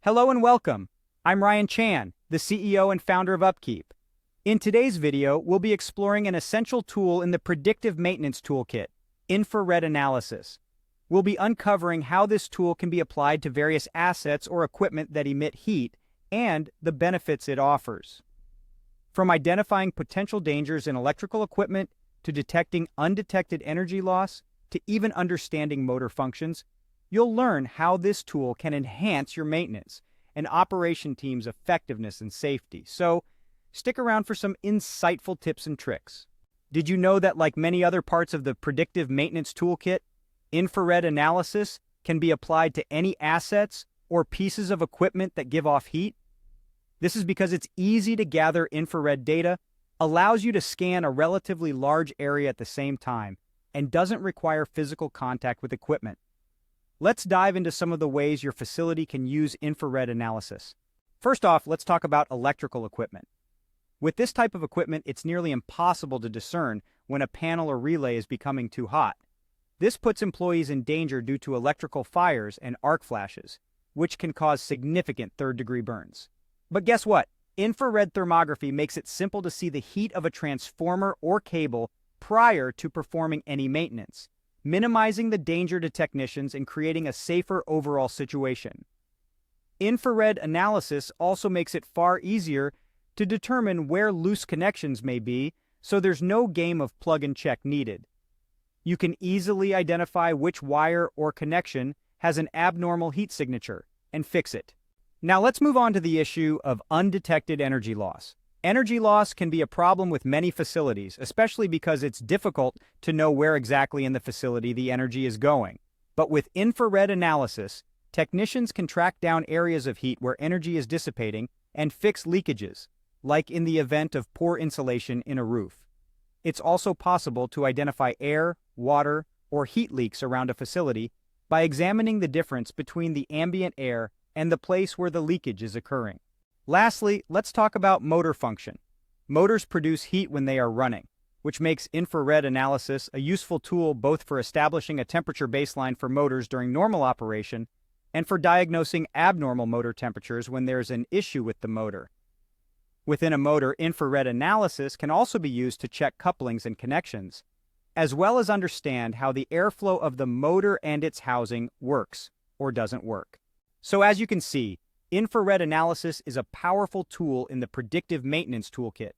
Hello and welcome. I'm Ryan Chan, the CEO and founder of UpKeep. In today's video, we'll be exploring an essential tool in the predictive maintenance toolkit, infrared analysis. We'll be uncovering how this tool can be applied to various assets or equipment that emit heat and the benefits it offers. From identifying potential dangers in electrical equipment to detecting undetected energy loss to even understanding motor functions, you'll learn how this tool can enhance your maintenance and operation team's effectiveness and safety. So, stick around for some insightful tips and tricks. Did you know that, like many other parts of the predictive maintenance toolkit, infrared analysis can be applied to any assets or pieces of equipment that give off heat? This is because it's easy to gather infrared data, allows you to scan a relatively large area at the same time, and doesn't require physical contact with equipment. Let's dive into some of the ways your facility can use infrared analysis. First off, let's talk about electrical equipment. With this type of equipment, it's nearly impossible to discern when a panel or relay is becoming too hot. This puts employees in danger due to electrical fires and arc flashes, which can cause significant third-degree burns. But guess what? Infrared thermography makes it simple to see the heat of a transformer or cable prior to performing any maintenance, minimizing the danger to technicians and creating a safer overall situation. Infrared analysis also makes it far easier to determine where loose connections may be, so there's no game of plug and check needed. You can easily identify which wire or connection has an abnormal heat signature and fix it. Now let's move on to the issue of undetected energy loss. Energy loss can be a problem with many facilities, especially because it's difficult to know where exactly in the facility the energy is going. But with infrared analysis, technicians can track down areas of heat where energy is dissipating and fix leakages, like in the event of poor insulation in a roof. It's also possible to identify air, water, or heat leaks around a facility by examining the difference between the ambient air and the place where the leakage is occurring. Lastly, let's talk about motor function. Motors produce heat when they are running, which makes infrared analysis a useful tool both for establishing a temperature baseline for motors during normal operation and for diagnosing abnormal motor temperatures when there's an issue with the motor. Within a motor, infrared analysis can also be used to check couplings and connections, as well as understand how the airflow of the motor and its housing works or doesn't work. So as you can see, infrared analysis is a powerful tool in the predictive maintenance toolkit.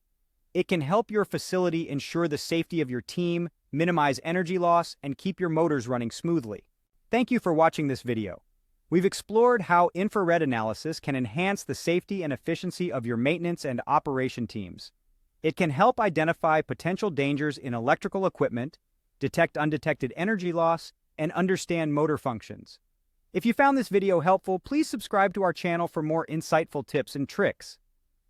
It can help your facility ensure the safety of your team, minimize energy loss, and keep your motors running smoothly. Thank you for watching this video. We've explored how infrared analysis can enhance the safety and efficiency of your maintenance and operation teams. It can help identify potential dangers in electrical equipment, detect undetected energy loss, and understand motor functions. If you found this video helpful, please subscribe to our channel for more insightful tips and tricks.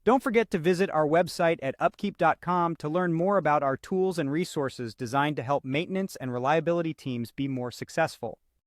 Don't forget to visit our website at upkeep.com to learn more about our tools and resources designed to help maintenance and reliability teams be more successful.